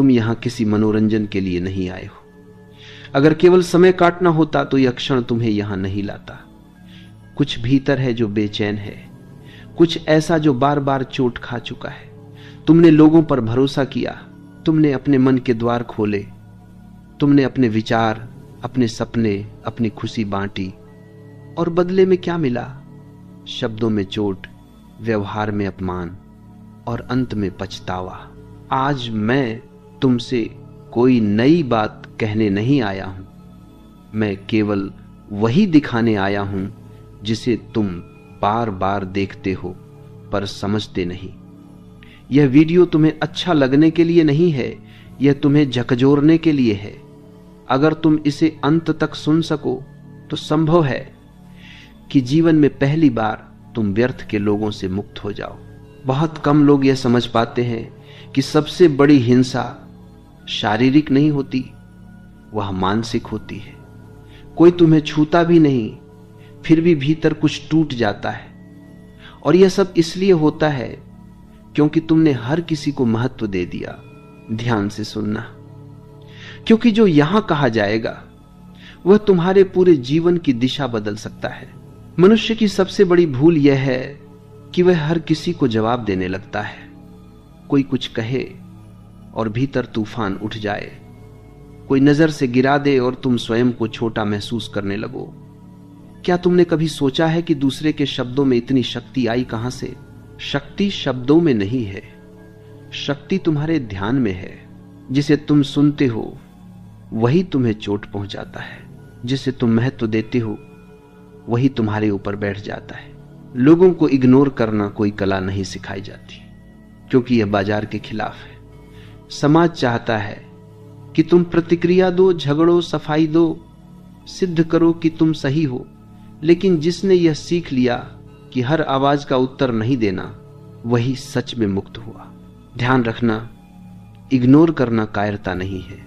तुम यहां किसी मनोरंजन के लिए नहीं आए हो। अगर केवल समय काटना होता तो यह क्षण तुम्हें यहां नहीं लाता। कुछ भीतर है जो बेचैन है, कुछ ऐसा जो बार बार चोट खा चुका है। तुमने लोगों पर भरोसा किया, तुमने अपने मन के द्वार खोले, तुमने अपने विचार, अपने सपने, अपनी खुशी बांटी, और बदले में क्या मिला? शब्दों में चोट, व्यवहार में अपमान और अंत में पछतावा। आज मैं तुमसे कोई नई बात कहने नहीं आया हूं, मैं केवल वही दिखाने आया हूं जिसे तुम बार बार देखते हो पर समझते नहीं। यह वीडियो तुम्हें अच्छा लगने के लिए नहीं है, यह तुम्हें झकझोरने के लिए है। अगर तुम इसे अंत तक सुन सको तो संभव है कि जीवन में पहली बार तुम व्यर्थ के लोगों से मुक्त हो जाओ। बहुत कम लोग यह समझ पाते हैं कि सबसे बड़ी हिंसा शारीरिक नहीं होती, वह मानसिक होती है। कोई तुम्हें छूता भी नहीं, फिर भी भीतर कुछ टूट जाता है। और यह सब इसलिए होता है क्योंकि तुमने हर किसी को महत्व दे दिया। ध्यान से सुनना, क्योंकि जो यहां कहा जाएगा वह तुम्हारे पूरे जीवन की दिशा बदल सकता है। मनुष्य की सबसे बड़ी भूल यह है कि वह हर किसी को जवाब देने लगता है। कोई कुछ कहे और भीतर तूफान उठ जाए, कोई नजर से गिरा दे और तुम स्वयं को छोटा महसूस करने लगो। क्या तुमने कभी सोचा है कि दूसरे के शब्दों में इतनी शक्ति आई कहां से? शक्ति शब्दों में नहीं है, शक्ति तुम्हारे ध्यान में है। जिसे तुम सुनते हो वही तुम्हें चोट पहुंचाता है, जिसे तुम महत्व देते हो वही तुम्हारे ऊपर बैठ जाता है। लोगों को इग्नोर करना कोई कला नहीं सिखाई जाती, क्योंकि यह बाजार के खिलाफ है। समाज चाहता है कि तुम प्रतिक्रिया दो, झगड़ो, सफाई दो, सिद्ध करो कि तुम सही हो। लेकिन जिसने यह सीख लिया कि हर आवाज का उत्तर नहीं देना, वही सच में मुक्त हुआ। ध्यान रखना, इग्नोर करना कायरता नहीं है।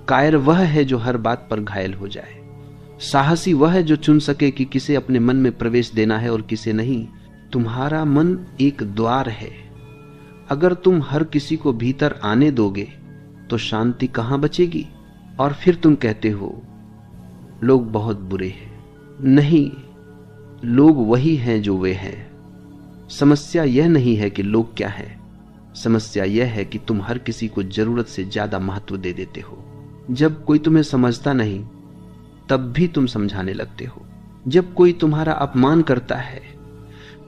कायर वह है जो हर बात पर घायल हो जाए। साहसी वह है जो चुन सके कि किसे अपने मन में प्रवेश देना है और किसे नहीं। तुम्हारा मन एक द्वार है, अगर तुम हर किसी को भीतर आने दोगे तो शांति कहां बचेगी? और फिर तुम कहते हो लोग बहुत बुरे हैं। नहीं, लोग वही हैं जो वे हैं। समस्या यह नहीं है कि लोग क्या है, समस्या यह है कि तुम हर किसी को जरूरत से ज्यादा महत्व दे देते हो। जब कोई तुम्हें समझता नहीं तब भी तुम समझाने लगते हो। जब कोई तुम्हारा अपमान करता है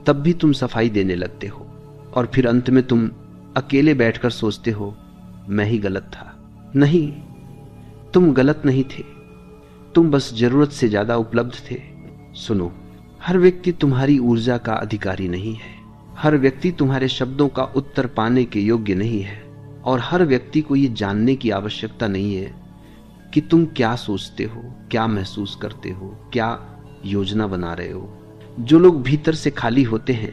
तब भी तुम सफाई देने लगते हो। और फिर अंत में तुम अकेले बैठकर सोचते हो मैं ही गलत था। नहीं, तुम गलत नहीं थे, तुम बस जरूरत से ज्यादा उपलब्ध थे। सुनो, हर व्यक्ति तुम्हारी ऊर्जा का अधिकारी नहीं है, हर व्यक्ति तुम्हारे शब्दों का उत्तर पाने के योग्य नहीं है, और हर व्यक्ति को यह जानने की आवश्यकता नहीं है कि तुम क्या सोचते हो, क्या महसूस करते हो, क्या योजना बना रहे हो। जो लोग भीतर से खाली होते हैं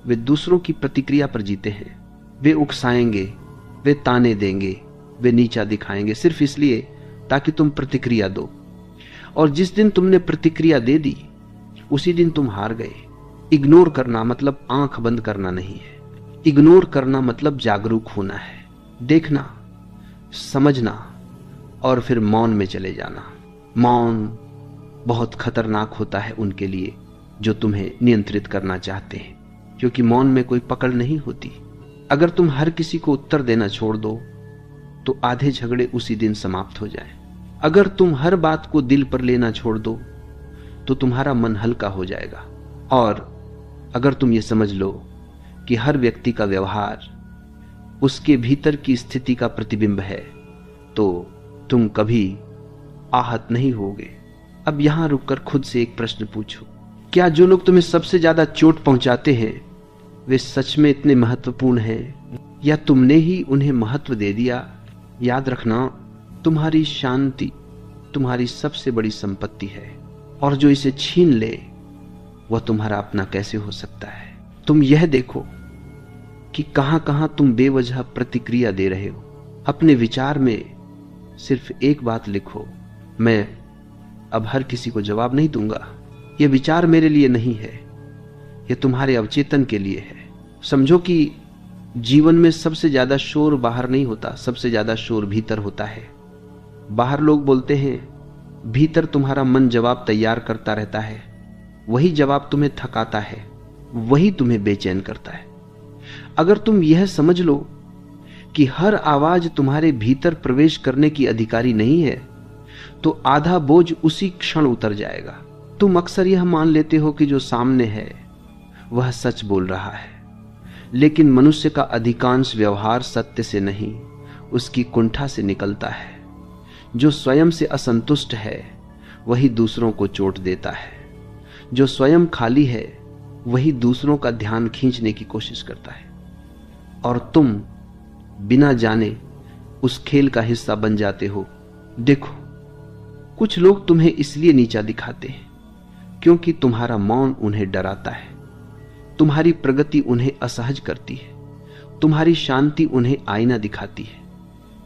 वे दूसरों की प्रतिक्रिया पर जीते हैं। वे उकसाएंगे, वे ताने देंगे, वे नीचा दिखाएंगे सिर्फ इसलिए ताकि तुम प्रतिक्रिया दो। और जिस दिन तुमने प्रतिक्रिया दे दी उसी दिन तुम हार गए। इग्नोर करना मतलब आंख बंद करना नहीं है, इग्नोर करना मतलब जागरूक होना है, देखना, समझना और फिर मौन में चले जाना। मौन बहुत खतरनाक होता है उनके लिए जो तुम्हें नियंत्रित करना चाहते हैं, क्योंकि मौन में कोई पकड़ नहीं होती। अगर तुम हर किसी को उत्तर देना छोड़ दो तो आधे झगड़े उसी दिन समाप्त हो जाएं। अगर तुम हर बात को दिल पर लेना छोड़ दो तो तुम्हारा मन हल्का हो जाएगा। और अगर तुम ये समझ लो कि हर व्यक्ति का व्यवहार उसके भीतर की स्थिति का प्रतिबिंब है तो तुम कभी आहत नहीं होगे। अब यहां रुककर खुद से एक प्रश्न पूछो, क्या जो लोग तुम्हें सबसे ज्यादा चोट पहुंचाते हैं वे सच में इतने महत्वपूर्ण हैं या तुमने ही उन्हें महत्व दे दिया? याद रखना, तुम्हारी शांति तुम्हारी सबसे बड़ी संपत्ति है, और जो इसे छीन ले वह तुम्हारा अपना कैसे हो सकता है? तुम यह देखो कि कहां कहां तुम बेवजह प्रतिक्रिया दे रहे हो। अपने विचार में सिर्फ एक बात लिखो, मैं अब हर किसी को जवाब नहीं दूंगा। यह विचार मेरे लिए नहीं है, यह तुम्हारे अवचेतन के लिए है। समझो कि जीवन में सबसे ज्यादा शोर बाहर नहीं होता, सबसे ज्यादा शोर भीतर होता है। बाहर लोग बोलते हैं, भीतर तुम्हारा मन जवाब तैयार करता रहता है, वही जवाब तुम्हें थकाता है, वही तुम्हें बेचैन करता है। अगर तुम यह समझ लो कि हर आवाज तुम्हारे भीतर प्रवेश करने की अधिकारी नहीं है, तो आधा बोझ उसी क्षण उतर जाएगा। तुम अक्सर यह मान लेते हो कि जो सामने है वह सच बोल रहा है, लेकिन मनुष्य का अधिकांश व्यवहार सत्य से नहीं, उसकी कुंठा से निकलता है। जो स्वयं से असंतुष्ट है वही दूसरों को चोट देता है, जो स्वयं खाली है वही दूसरों का ध्यान खींचने की कोशिश करता है, और तुम बिना जाने उस खेल का हिस्सा बन जाते हो। देखो, कुछ लोग तुम्हें इसलिए नीचा दिखाते हैं क्योंकि तुम्हारा मौन उन्हें डराता है, तुम्हारी प्रगति उन्हें असहज करती है, तुम्हारी शांति उन्हें आईना दिखाती है।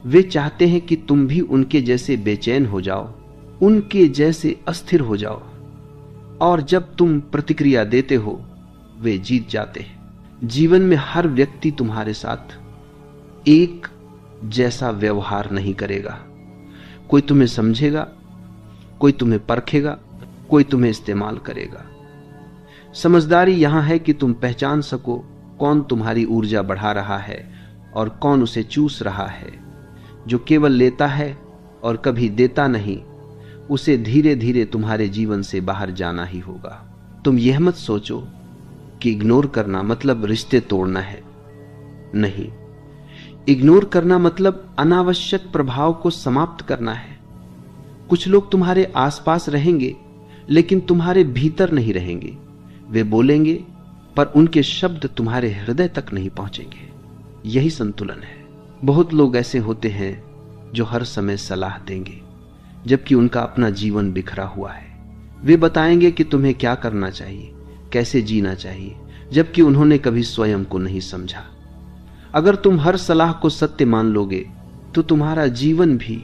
वे चाहते हैं कि तुम भी उनके जैसे बेचैन हो जाओ, उनके जैसे अस्थिर हो जाओ, और जब तुम प्रतिक्रिया देते हो वे जीत जाते हैं। जीवन में हर व्यक्ति तुम्हारे साथ एक जैसा व्यवहार नहीं करेगा। कोई तुम्हें समझेगा, कोई तुम्हें परखेगा, कोई तुम्हें इस्तेमाल करेगा। समझदारी यहां है कि तुम पहचान सको कौन तुम्हारी ऊर्जा बढ़ा रहा है और कौन उसे चूस रहा है। जो केवल लेता है और कभी देता नहीं, उसे धीरे धीरे तुम्हारे जीवन से बाहर जाना ही होगा। तुम यह मत सोचो कि इग्नोर करना मतलब रिश्ते तोड़ना है। नहीं, इग्नोर करना मतलब अनावश्यक प्रभाव को समाप्त करना है। कुछ लोग तुम्हारे आसपास रहेंगे लेकिन तुम्हारे भीतर नहीं रहेंगे। वे बोलेंगे पर उनके शब्द तुम्हारे हृदय तक नहीं पहुंचेंगे। यही संतुलन है। बहुत लोग ऐसे होते हैं जो हर समय सलाह देंगे जबकि उनका अपना जीवन बिखरा हुआ है। वे बताएंगे कि तुम्हें क्या करना चाहिए, कैसे जीना चाहिए, जबकि उन्होंने कभी स्वयं को नहीं समझा। अगर तुम हर सलाह को सत्य मान लोगे तो तुम्हारा जीवन भी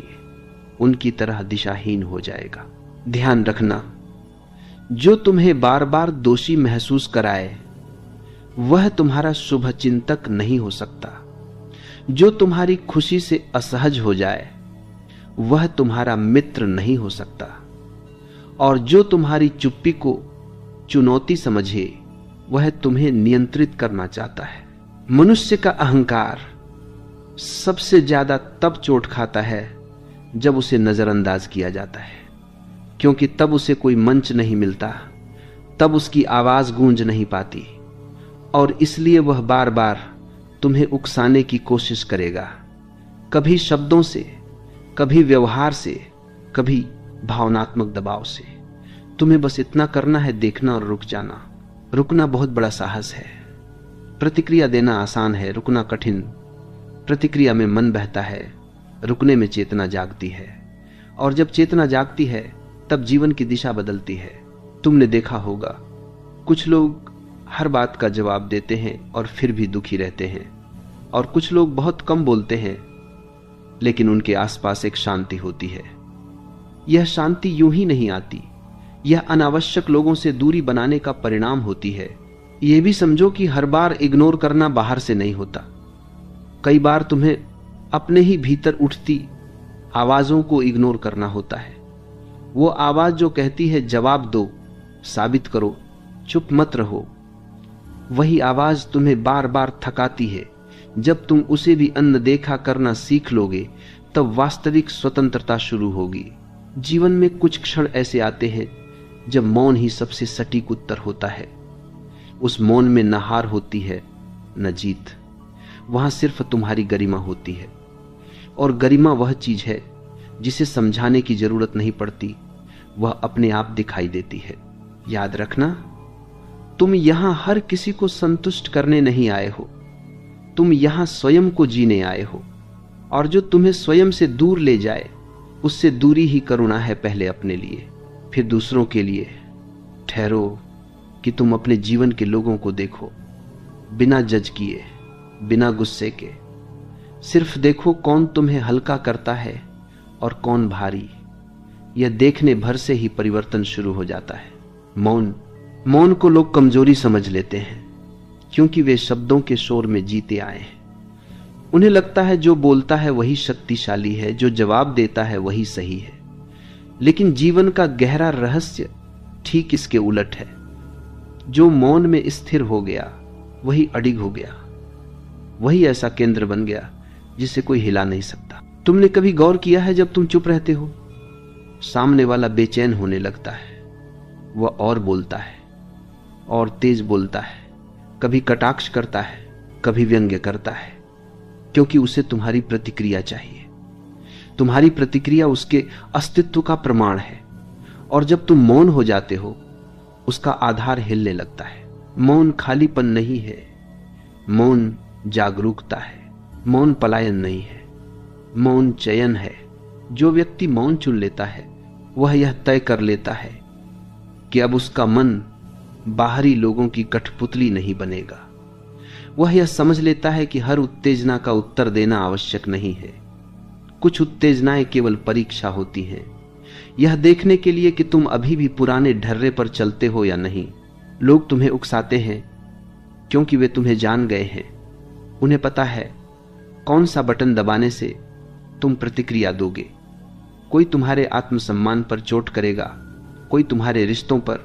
उनकी तरह दिशाहीन हो जाएगा। ध्यान रखना, जो तुम्हें बार बार दोषी महसूस कराए वह तुम्हारा शुभ चिंतक नहीं हो सकता। जो तुम्हारी खुशी से असहज हो जाए वह तुम्हारा मित्र नहीं हो सकता, और जो तुम्हारी चुप्पी को चुनौती समझे वह तुम्हें नियंत्रित करना चाहता है। मनुष्य का अहंकार सबसे ज्यादा तब चोट खाता है जब उसे नजरअंदाज किया जाता है, क्योंकि तब उसे कोई मंच नहीं मिलता, तब उसकी आवाज गूंज नहीं पाती, और इसलिए वह बार बार तुम्हें उकसाने की कोशिश करेगा। कभी शब्दों से, कभी व्यवहार से, कभी भावनात्मक दबाव से। तुम्हें बस इतना करना है, देखना और रुक जाना। रुकना बहुत बड़ा साहस है। प्रतिक्रिया देना आसान है, रुकना कठिन। प्रतिक्रिया में मन बहता है, रुकने में चेतना जागती है, और जब चेतना जागती है तब जीवन की दिशा बदलती है। तुमने देखा होगा कुछ लोग हर बात का जवाब देते हैं और फिर भी दुखी रहते हैं, और कुछ लोग बहुत कम बोलते हैं लेकिन उनके आसपास एक शांति होती है। यह शांति यूं ही नहीं आती, यह अनावश्यक लोगों से दूरी बनाने का परिणाम होती है। यह भी समझो कि हर बार इग्नोर करना बाहर से नहीं होता। कई बार तुम्हें अपने ही भीतर उठती आवाजों को इग्नोर करना होता है। वो आवाज जो कहती है जवाब दो, साबित करो, चुप मत रहो, वही आवाज तुम्हें बार बार थकाती है। जब तुम उसे भी अनदेखा करना सीख लोगे तब वास्तविक स्वतंत्रता शुरू होगी। जीवन में कुछ क्षण ऐसे आते हैं जब मौन ही सबसे सटीक उत्तर होता है। उस मौन में न हार होती है न जीत, वहां सिर्फ तुम्हारी गरिमा होती है, और गरिमा वह चीज है जिसे समझाने की जरूरत नहीं पड़ती, वह अपने आप दिखाई देती है। याद रखना, तुम यहां हर किसी को संतुष्ट करने नहीं आए हो, तुम यहां स्वयं को जीने आए हो, और जो तुम्हें स्वयं से दूर ले जाए उससे दूरी ही करुणा है। पहले अपने लिए, फिर दूसरों के लिए। ठहरो कि तुम अपने जीवन के लोगों को देखो, बिना जज किए, बिना गुस्से के। सिर्फ देखो कौन तुम्हें हल्का करता है और कौन भारी। यह देखने भर से ही परिवर्तन शुरू हो जाता है। मौन को लोग कमजोरी समझ लेते हैं क्योंकि वे शब्दों के शोर में जीते आए हैं। उन्हें लगता है जो बोलता है वही शक्तिशाली है, जो जवाब देता है वही सही है। लेकिन जीवन का गहरा रहस्य ठीक इसके उलट है। जो मौन में स्थिर हो गया वही अडिग हो गया, वही ऐसा केंद्र बन गया जिसे कोई हिला नहीं सकता। तुमने कभी गौर किया है, जब तुम चुप रहते हो सामने वाला बेचैन होने लगता है। वह और बोलता है और तेज बोलता है, कभी कटाक्ष करता है, कभी व्यंग्य करता है, क्योंकि उसे तुम्हारी प्रतिक्रिया चाहिए। तुम्हारी प्रतिक्रिया उसके अस्तित्व का प्रमाण है। और जब तुम मौन हो जाते हो उसका आधार हिलने लगता है। मौन खालीपन नहीं है, मौन जागरूकता है। मौन पलायन नहीं है, मौन चयन है। जो व्यक्ति मौन चुन लेता है वह यह तय कर लेता है कि अब उसका मन बाहरी लोगों की कठपुतली नहीं बनेगा। वह यह समझ लेता है कि हर उत्तेजना का उत्तर देना आवश्यक नहीं है। कुछ उत्तेजनाएं केवल परीक्षा होती हैं, यह देखने के लिए कि तुम अभी भी पुराने ढर्रे पर चलते हो या नहीं। लोग तुम्हें उकसाते हैं क्योंकि वे तुम्हें जान गए हैं। उन्हें पता है कौन सा बटन दबाने से तुम प्रतिक्रिया दोगे। कोई तुम्हारे आत्मसम्मान पर चोट करेगा, कोई तुम्हारे रिश्तों पर,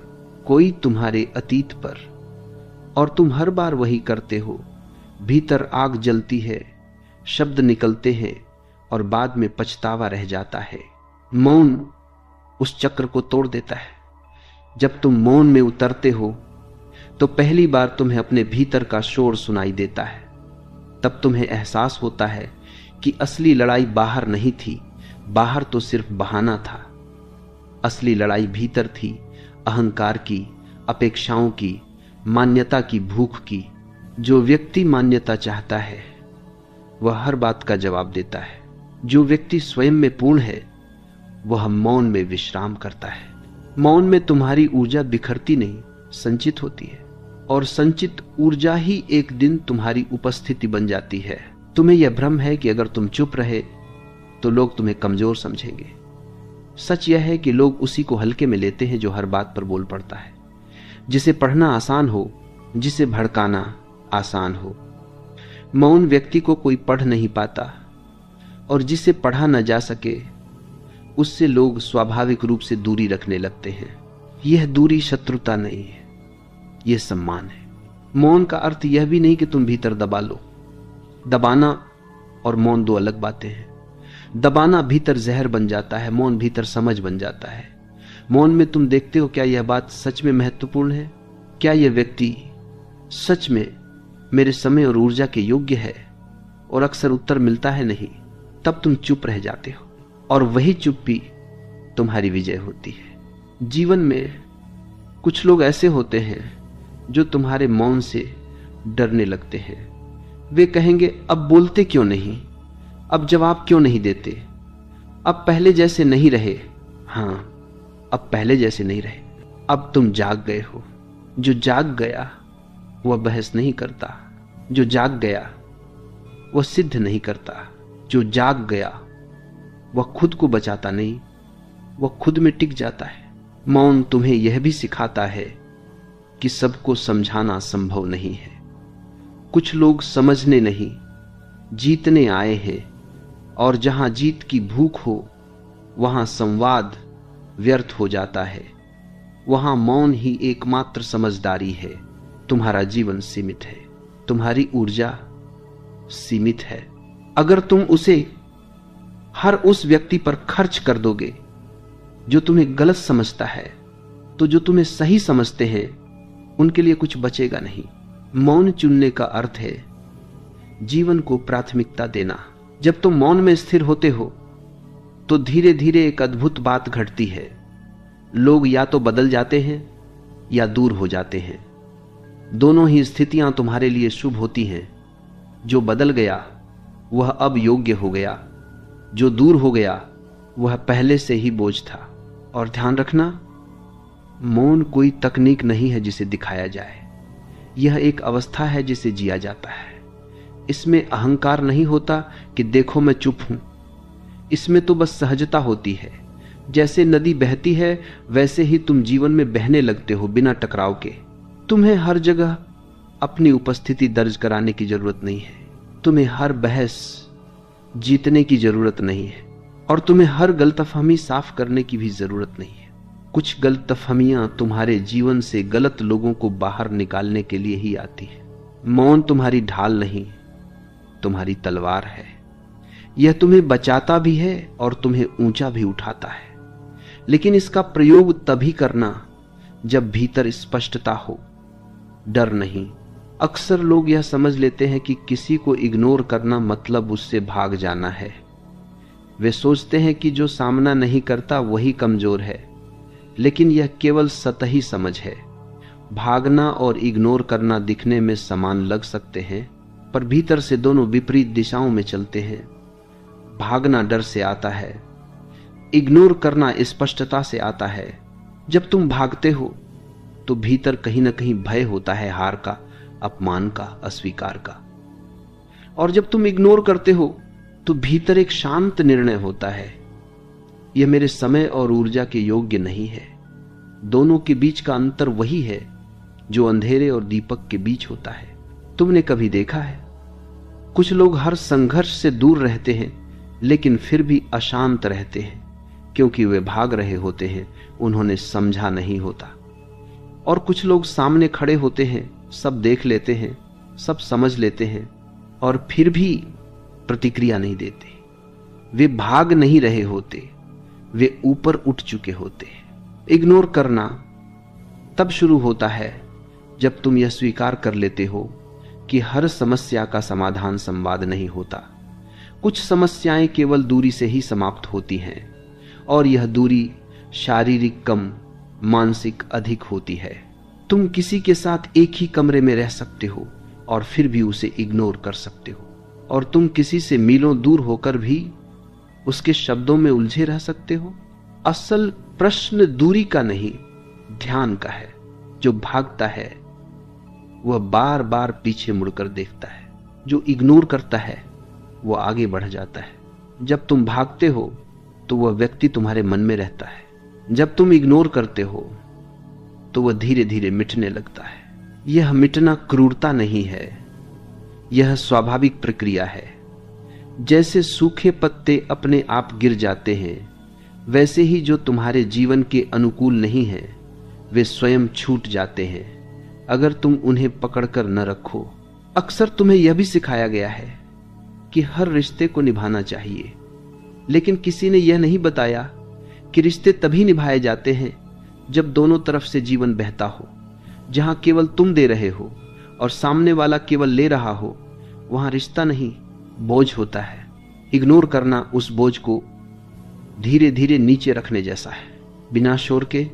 कोई तुम्हारे अतीत पर, और तुम हर बार वही करते हो। भीतर आग जलती है, शब्द निकलते हैं और बाद में पछतावा रह जाता है। मौन उस चक्र को तोड़ देता है। जब तुम मौन में उतरते हो तो पहली बार तुम्हें अपने भीतर का शोर सुनाई देता है। तब तुम्हें एहसास होता है कि असली लड़ाई बाहर नहीं थी, बाहर तो सिर्फ बहाना था। असली लड़ाई भीतर थी, अहंकार की, अपेक्षाओं की, मान्यता की भूख की। जो व्यक्ति मान्यता चाहता है वह हर बात का जवाब देता है। जो व्यक्ति स्वयं में पूर्ण है वह मौन में विश्राम करता है। मौन में तुम्हारी ऊर्जा बिखरती नहीं, संचित होती है, और संचित ऊर्जा ही एक दिन तुम्हारी उपस्थिति बन जाती है। तुम्हें यह भ्रम है कि अगर तुम चुप रहे तो लोग तुम्हें कमजोर समझेंगे। सच यह है कि लोग उसी को हल्के में लेते हैं जो हर बात पर बोल पड़ता है, जिसे पढ़ना आसान हो, जिसे भड़काना आसान हो। मौन व्यक्ति को कोई पढ़ नहीं पाता, और जिसे पढ़ा न जा सके उससे लोग स्वाभाविक रूप से दूरी रखने लगते हैं। यह दूरी शत्रुता नहीं है, यह सम्मान है। मौन का अर्थ यह भी नहीं कि तुम भीतर दबा लो। दबाना और मौन दो अलग बातें हैं। दबाना भीतर जहर बन जाता है, मौन भीतर समझ बन जाता है। मौन में तुम देखते हो क्या यह बात सच में महत्वपूर्ण है, क्या यह व्यक्ति सच में मेरे समय और ऊर्जा के योग्य है, और अक्सर उत्तर मिलता है नहीं। तब तुम चुप रह जाते हो, और वही चुप्पी तुम्हारी विजय होती है। जीवन में कुछ लोग ऐसे होते हैं जो तुम्हारे मौन से डरने लगते हैं। वे कहेंगे, अब बोलते क्यों नहीं, अब जवाब क्यों नहीं देते, अब पहले जैसे नहीं रहे। हां, अब पहले जैसे नहीं रहे। अब तुम जाग गए हो। जो जाग गया वह बहस नहीं करता, जो जाग गया वह सिद्ध नहीं करता, जो जाग गया वह खुद को बचाता नहीं, वह खुद में टिक जाता है। मौन तुम्हें यह भी सिखाता है कि सबको समझाना संभव नहीं है। कुछ लोग समझने नहीं, जीतने आए हैं, और जहां जीत की भूख हो वहां संवाद व्यर्थ हो जाता है। वहां मौन ही एकमात्र समझदारी है। तुम्हारा जीवन सीमित है, तुम्हारी ऊर्जा सीमित है। अगर तुम उसे हर उस व्यक्ति पर खर्च कर दोगे जो तुम्हें गलत समझता है, तो जो तुम्हें सही समझते हैं उनके लिए कुछ बचेगा नहीं। मौन चुनने का अर्थ है जीवन को प्राथमिकता देना। जब तुम मौन में स्थिर होते हो तो धीरे धीरे एक अद्भुत बात घटती है। लोग या तो बदल जाते हैं या दूर हो जाते हैं। दोनों ही स्थितियां तुम्हारे लिए शुभ होती हैं। जो बदल गया वह अब योग्य हो गया, जो दूर हो गया वह पहले से ही बोझ था। और ध्यान रखना, मौन कोई तकनीक नहीं है जिसे दिखाया जाए, यह एक अवस्था है जिसे जिया जाता है। इसमें अहंकार नहीं होता कि देखो मैं चुप हूं, इसमें तो बस सहजता होती है। जैसे नदी बहती है वैसे ही तुम जीवन में बहने लगते हो बिना टकराव के। तुम्हें हर जगह अपनी उपस्थिति दर्ज कराने की जरूरत नहीं है। तुम्हें हर बहस जीतने की जरूरत नहीं है और तुम्हें हर गलतफहमी साफ करने की भी जरूरत नहीं है। कुछ गलतफहमियां तुम्हारे जीवन से गलत लोगों को बाहर निकालने के लिए ही आती है। मौन तुम्हारी ढाल नहीं, तुम्हारी तलवार है। यह तुम्हें बचाता भी है और तुम्हें ऊंचा भी उठाता है, लेकिन इसका प्रयोग तभी करना जब भीतर स्पष्टता हो, डर नहीं। अक्सर लोग यह समझ लेते हैं कि किसी को इग्नोर करना मतलब उससे भाग जाना है। वे सोचते हैं कि जो सामना नहीं करता वही कमजोर है, लेकिन यह केवल सतही समझ है। भागना और इग्नोर करना दिखने में समान लग सकते हैं, पर भीतर से दोनों विपरीत दिशाओं में चलते हैं। भागना डर से आता है, इग्नोर करना स्पष्टता से आता है। जब तुम भागते हो तो भीतर कहीं ना कहीं भय होता है, हार का, अपमान का, अस्वीकार का। और जब तुम इग्नोर करते हो तो भीतर एक शांत निर्णय होता है, यह मेरे समय और ऊर्जा के योग्य नहीं है। दोनों के बीच का अंतर वही है जो अंधेरे और दीपक के बीच होता है। तुमने कभी देखा है, कुछ लोग हर संघर्ष से दूर रहते हैं लेकिन फिर भी अशांत रहते हैं, क्योंकि वे भाग रहे होते हैं, उन्होंने समझा नहीं होता। और कुछ लोग सामने खड़े होते हैं, सब देख लेते हैं, सब समझ लेते हैं और फिर भी प्रतिक्रिया नहीं देते। वे भाग नहीं रहे होते, वे ऊपर उठ चुके होते हैं। इग्नोर करना तब शुरू होता है जब तुम यह स्वीकार कर लेते हो कि हर समस्या का समाधान संवाद नहीं होता। कुछ समस्याएं केवल दूरी से ही समाप्त होती हैं और यह दूरी शारीरिक कम, मानसिक अधिक होती है। तुम किसी के साथ एक ही कमरे में रह सकते हो और फिर भी उसे इग्नोर कर सकते हो, और तुम किसी से मीलों दूर होकर भी उसके शब्दों में उलझे रह सकते हो। असल प्रश्न दूरी का नहीं, ध्यान का है। जो भागता है वह बार बार पीछे मुड़कर देखता है, जो इग्नोर करता है वह आगे बढ़ जाता है। जब तुम भागते हो तो वह व्यक्ति तुम्हारे मन में रहता है, जब तुम इग्नोर करते हो तो वह धीरे धीरे मिटने लगता है। यह मिटना क्रूरता नहीं है, यह स्वाभाविक प्रक्रिया है। जैसे सूखे पत्ते अपने आप गिर जाते हैं, वैसे ही जो तुम्हारे जीवन के अनुकूल नहीं है वे स्वयं छूट जाते हैं अगर तुम उन्हें पकड़कर न रखो। अक्सर तुम्हें यह भी सिखाया गया है कि हर रिश्ते को निभाना चाहिए, लेकिन किसी ने यह नहीं बताया कि रिश्ते तभी निभाए जाते हैं जब दोनों तरफ से जीवन बहता हो। जहां केवल तुम दे रहे हो और सामने वाला केवल ले रहा हो, वहां रिश्ता नहीं, बोझ होता है। इग्नोर करना उस बोझ को धीरे धीरे नीचे रखने जैसा है, बिना शोर के,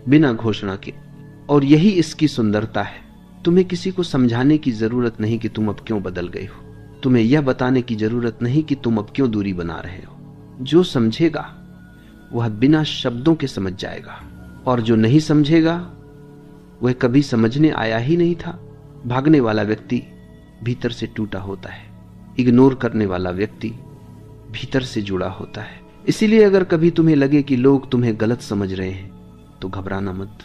बिना घोषणा के। और यही इसकी सुंदरता है। तुम्हें किसी को समझाने की जरूरत नहीं कि तुम अब क्यों बदल गए हो। तुम्हें यह बताने की जरूरत नहीं कि तुम अब क्यों दूरी बना रहे हो। जो समझेगा वह बिना शब्दों के समझ जाएगा, और जो नहीं समझेगा वह कभी समझने आया ही नहीं था। भागने वाला व्यक्ति भीतर से टूटा होता है, इग्नोर करने वाला व्यक्ति भीतर से जुड़ा होता है। इसीलिए अगर कभी तुम्हें लगे कि लोग तुम्हें गलत समझ रहे हैं तो घबराना मत।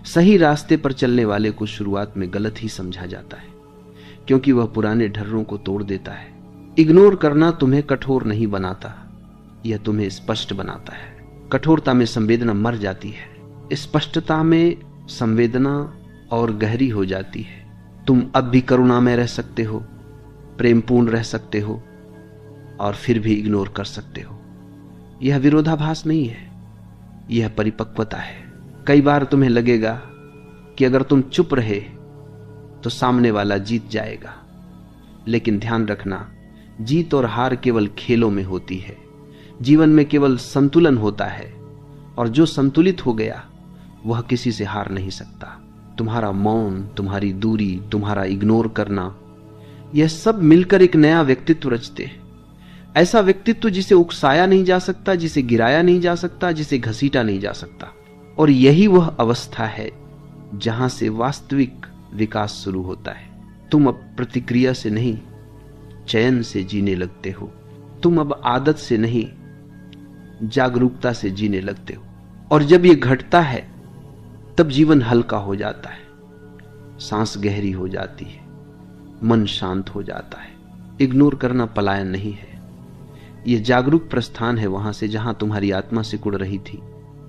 सही रास्ते पर चलने वाले को शुरुआत में गलत ही समझा जाता है, क्योंकि वह पुराने ढर्रों को तोड़ देता है। इग्नोर करना तुम्हें कठोर नहीं बनाता, यह तुम्हें स्पष्ट बनाता है। कठोरता में संवेदना मर जाती है, स्पष्टता में संवेदना और गहरी हो जाती है। तुम अब भी करुणा में रह सकते हो, प्रेमपूर्ण रह सकते हो, और फिर भी इग्नोर कर सकते हो। यह विरोधाभास नहीं है, यह परिपक्वता है। कई बार तुम्हें लगेगा कि अगर तुम चुप रहे तो सामने वाला जीत जाएगा, लेकिन ध्यान रखना, जीत और हार केवल खेलों में होती है। जीवन में केवल संतुलन होता है, और जो संतुलित हो गया वह किसी से हार नहीं सकता। तुम्हारा मौन, तुम्हारी दूरी, तुम्हारा इग्नोर करना, यह सब मिलकर एक नया व्यक्तित्व रचते हैं। ऐसा व्यक्तित्व जिसे उकसाया नहीं जा सकता, जिसे गिराया नहीं जा सकता, जिसे घसीटा नहीं जा सकता। और यही वह अवस्था है जहां से वास्तविक विकास शुरू होता है। तुम अब प्रतिक्रिया से नहीं, चयन से जीने लगते हो। तुम अब आदत से नहीं, जागरूकता से जीने लगते हो। और जब यह घटता है तब जीवन हल्का हो जाता है, सांस गहरी हो जाती है, मन शांत हो जाता है। इग्नोर करना पलायन नहीं है, यह जागरूक प्रस्थान है वहां से जहां तुम्हारी आत्मा सिकुड़ रही थी।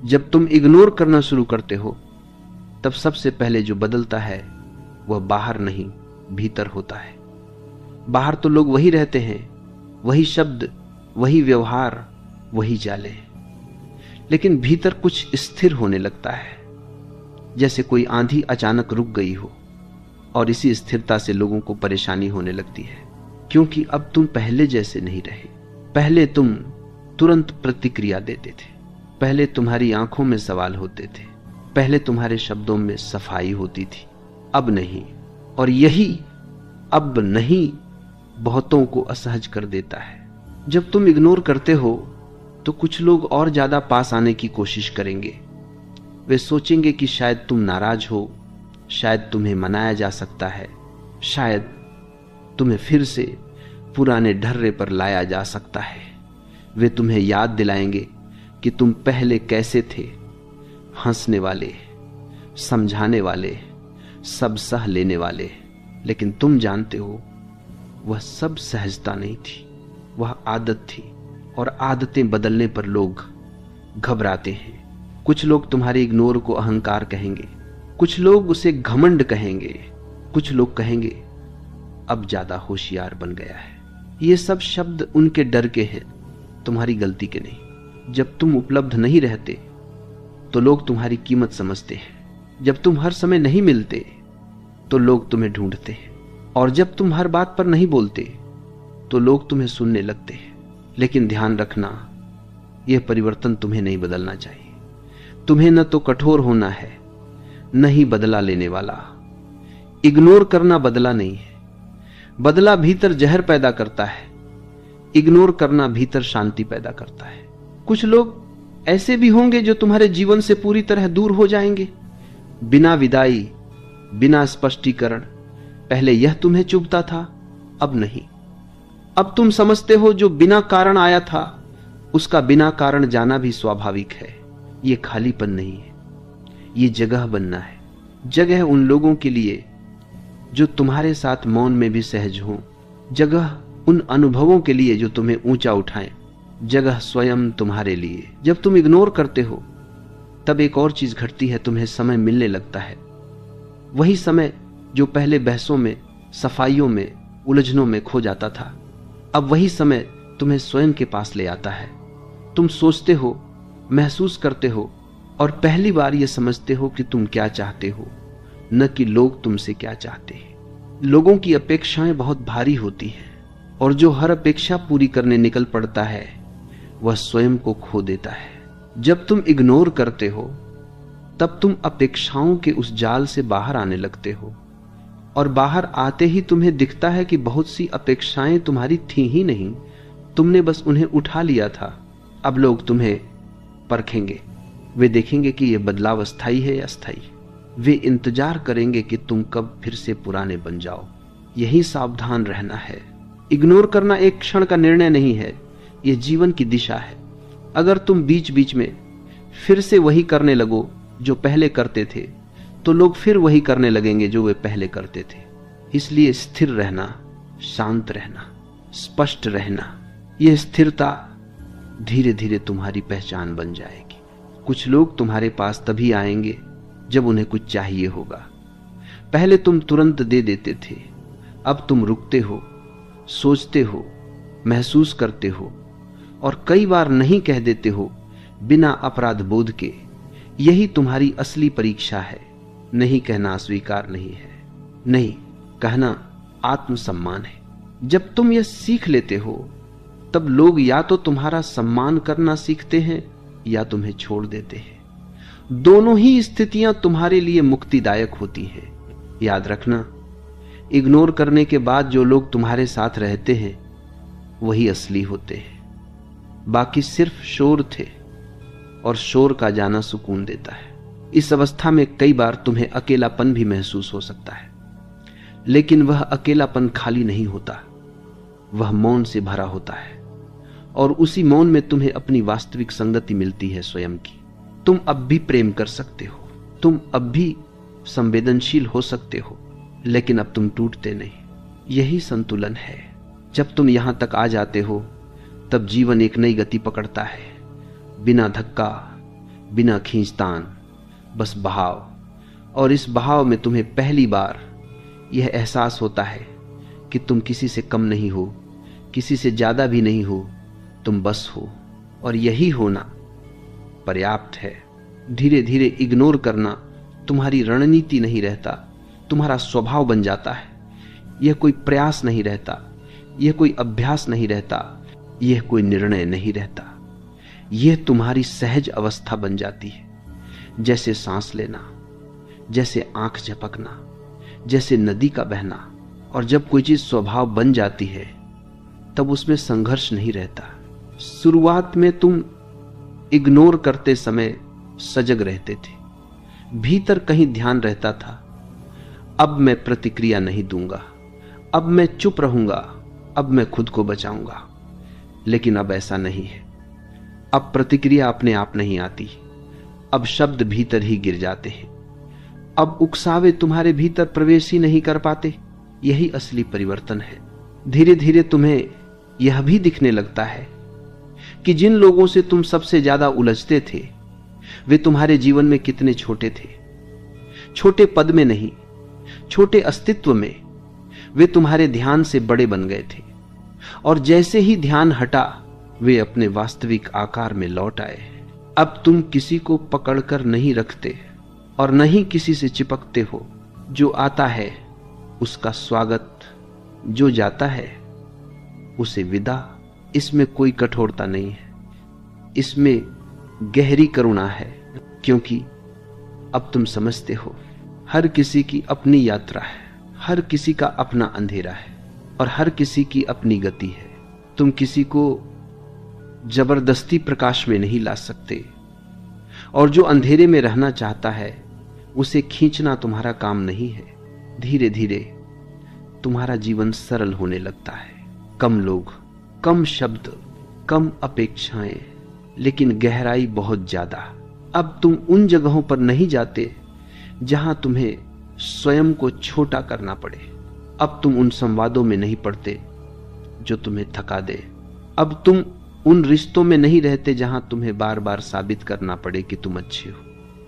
जब तुम इग्नोर करना शुरू करते हो तब सबसे पहले जो बदलता है वह बाहर नहीं भीतर होता है। बाहर तो लोग वही रहते हैं, वही शब्द, वही व्यवहार, वही जाले, लेकिन भीतर कुछ स्थिर होने लगता है, जैसे कोई आंधी अचानक रुक गई हो। और इसी स्थिरता से लोगों को परेशानी होने लगती है, क्योंकि अब तुम पहले जैसे नहीं रहे। पहले तुम तुरंत प्रतिक्रिया देते थे, पहले तुम्हारी आंखों में सवाल होते थे, पहले तुम्हारे शब्दों में सफाई होती थी, अब नहीं। और यही अब नहीं बहुतों को असहज कर देता है। जब तुम इग्नोर करते हो तो कुछ लोग और ज्यादा पास आने की कोशिश करेंगे। वे सोचेंगे कि शायद तुम नाराज हो, शायद तुम्हें मनाया जा सकता है, शायद तुम्हें फिर से पुराने ढर्रे पर लाया जा सकता है। वे तुम्हें याद दिलाएंगे कि तुम पहले कैसे थे, हंसने वाले, समझाने वाले, सब सह लेने वाले। लेकिन तुम जानते हो वह सब सहजता नहीं थी, वह आदत थी। और आदतें बदलने पर लोग घबराते हैं। कुछ लोग तुम्हारे इग्नोर को अहंकार कहेंगे, कुछ लोग उसे घमंड कहेंगे, कुछ लोग कहेंगे अब ज्यादा होशियार बन गया है। ये सब शब्द उनके डर के हैं, तुम्हारी गलती के नहीं। जब तुम उपलब्ध नहीं रहते तो लोग तुम्हारी कीमत समझते हैं। जब तुम हर समय नहीं मिलते तो लोग तुम्हें ढूंढते हैं। और जब तुम हर बात पर नहीं बोलते तो लोग तुम्हें सुनने लगते हैं। लेकिन ध्यान रखना, यह परिवर्तन तुम्हें नहीं बदलना चाहिए। तुम्हें न तो कठोर होना है, न ही बदला लेने वाला। इग्नोर करना बदला नहीं है, बदला भीतर जहर पैदा करता है, इग्नोर करना भीतर शांति पैदा करता है। कुछ लोग ऐसे भी होंगे जो तुम्हारे जीवन से पूरी तरह दूर हो जाएंगे, बिना विदाई, बिना स्पष्टीकरण। पहले यह तुम्हें चुभता था, अब नहीं। अब तुम समझते हो जो बिना कारण आया था उसका बिना कारण जाना भी स्वाभाविक है। यह खालीपन नहीं है, यह जगह बनना है। जगह उन लोगों के लिए जो तुम्हारे साथ मौन में भी सहज हो, जगह उन अनुभवों के लिए जो तुम्हें ऊंचा उठाएं, जगह स्वयं तुम्हारे लिए। जब तुम इग्नोर करते हो तब एक और चीज घटती है, तुम्हें समय मिलने लगता है। वही समय जो पहले बहसों में, सफाइयों में, उलझनों में खो जाता था, अब वही समय तुम्हें स्वयं के पास ले आता है। तुम सोचते हो, महसूस करते हो और पहली बार यह समझते हो कि तुम क्या चाहते हो, न कि लोग तुमसे क्या चाहते हैं। लोगों की अपेक्षाएं बहुत भारी होती हैं और जो हर अपेक्षा पूरी करने निकल पड़ता है वह स्वयं को खो देता है। जब तुम इग्नोर करते हो तब तुम अपेक्षाओं के उस जाल से बाहर आने लगते हो और बाहर आते ही तुम्हें दिखता है कि बहुत सी अपेक्षाएं तुम्हारी थी ही नहीं, तुमने बस उन्हें उठा लिया था। अब लोग तुम्हें परखेंगे, वे देखेंगे कि यह बदलाव अस्थायी है या स्थायी। वे इंतजार करेंगे कि तुम कब फिर से पुराने बन जाओ। यही सावधान रहना है। इग्नोर करना एक क्षण का निर्णय नहीं है, यह जीवन की दिशा है। अगर तुम बीच बीच में फिर से वही करने लगो जो पहले करते थे तो लोग फिर वही करने लगेंगे जो वे पहले करते थे। इसलिए स्थिर रहना, शांत रहना, स्पष्ट रहना, यह स्थिरता धीरे धीरे तुम्हारी पहचान बन जाएगी। कुछ लोग तुम्हारे पास तभी आएंगे जब उन्हें कुछ चाहिए होगा। पहले तुम तुरंत दे देते थे, अब तुम रुकते हो, सोचते हो, महसूस करते हो और कई बार नहीं कह देते हो बिना अपराध बोध के। यही तुम्हारी असली परीक्षा है। नहीं कहना स्वीकार नहीं है, नहीं कहना आत्मसम्मान है। जब तुम यह सीख लेते हो तब लोग या तो तुम्हारा सम्मान करना सीखते हैं या तुम्हें छोड़ देते हैं। दोनों ही स्थितियां तुम्हारे लिए मुक्तिदायक होती हैं। याद रखना, इग्नोर करने के बाद जो लोग तुम्हारे साथ रहते हैं वही असली होते हैं। बाकी सिर्फ शोर थे और शोर का जाना सुकून देता है। इस अवस्था में कई बार तुम्हें अकेलापन भी महसूस हो सकता है, लेकिन वह अकेलापन खाली नहीं होता, वह मौन से भरा होता है और उसी मौन में तुम्हें अपनी वास्तविक संगति मिलती है स्वयं की। तुम अब भी प्रेम कर सकते हो, तुम अब भी संवेदनशील हो सकते हो, लेकिन अब तुम टूटते नहीं। यही संतुलन है। जब तुम यहां तक आ जाते हो तब जीवन एक नई गति पकड़ता है, बिना धक्का, बिना खींचतान, बस बहाव। और इस बहाव में तुम्हें पहली बार यह एहसास होता है कि तुम किसी से कम नहीं हो, किसी से ज्यादा भी नहीं हो, तुम बस हो। और यही होना पर्याप्त है। धीरे धीरे इग्नोर करना तुम्हारी रणनीति नहीं रहता, तुम्हारा स्वभाव बन जाता है। यह कोई प्रयास नहीं रहता, यह कोई अभ्यास नहीं रहता, यह कोई निर्णय नहीं रहता। यह तुम्हारी सहज अवस्था बन जाती है, जैसे सांस लेना, जैसे आंख झपकना, जैसे नदी का बहना। और जब कोई चीज स्वभाव बन जाती है तब उसमें संघर्ष नहीं रहता। शुरुआत में तुम इग्नोर करते समय सजग रहते थे, भीतर कहीं ध्यान रहता था, अब मैं प्रतिक्रिया नहीं दूंगा, अब मैं चुप रहूंगा, अब मैं खुद को बचाऊंगा। लेकिन अब ऐसा नहीं है। अब प्रतिक्रिया अपने आप नहीं आती, अब शब्द भीतर ही गिर जाते हैं। अब उकसावे तुम्हारे भीतर प्रवेश ही नहीं कर पाते। यही असली परिवर्तन है। धीरे धीरे तुम्हें यह भी दिखने लगता है कि जिन लोगों से तुम सबसे ज्यादा उलझते थे वे तुम्हारे जीवन में कितने छोटे थे। छोटे पद में नहीं, छोटे अस्तित्व में वे तुम्हारे ध्यान से बड़े बन गए थे। और जैसे ही ध्यान हटा वे अपने वास्तविक आकार में लौट आए। अब तुम किसी को पकड़कर नहीं रखते और न ही किसी से चिपकते हो। जो आता है उसका स्वागत, जो जाता है उसे विदा। इसमें कोई कठोरता नहीं है, इसमें गहरी करुणा है, क्योंकि अब तुम समझते हो हर किसी की अपनी यात्रा है, हर किसी का अपना अंधेरा है और हर किसी की अपनी गति है। तुम किसी को जबरदस्ती प्रकाश में नहीं ला सकते और जो अंधेरे में रहना चाहता है उसे खींचना तुम्हारा काम नहीं है। धीरे धीरे तुम्हारा जीवन सरल होने लगता है। कम लोग, कम शब्द, कम अपेक्षाएं, लेकिन गहराई बहुत ज्यादा। अब तुम उन जगहों पर नहीं जाते जहां तुम्हें स्वयं को छोटा करना पड़े। अब तुम उन संवादों में नहीं पड़ते जो तुम्हें थका दे। अब तुम उन रिश्तों में नहीं रहते जहां तुम्हें बार बार साबित करना पड़े कि तुम अच्छे हो।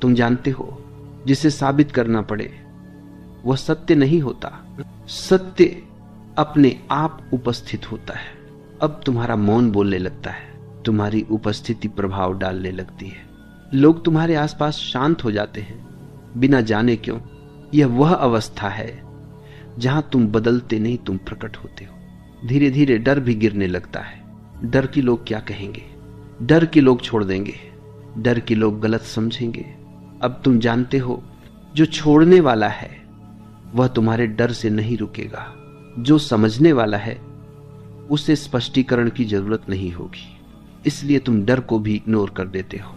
तुम जानते हो जिसे साबित करना पड़े वह सत्य नहीं होता, सत्य अपने आप उपस्थित होता है। अब तुम्हारा मौन बोलने लगता है, तुम्हारी उपस्थिति प्रभाव डालने लगती है। लोग तुम्हारे आसपास शांत हो जाते हैं बिना जाने क्यों। यह वह अवस्था है जहां तुम बदलते नहीं, तुम प्रकट होते हो। धीरे धीरे डर भी गिरने लगता है। डर कि लोग क्या कहेंगे, डर कि लोग छोड़ देंगे, डर कि लोग गलत समझेंगे। अब तुम जानते हो जो छोड़ने वाला है वह तुम्हारे डर से नहीं रुकेगा। जो समझने वाला है उसे स्पष्टीकरण की जरूरत नहीं होगी, इसलिए तुम डर को भी इग्नोर कर देते हो।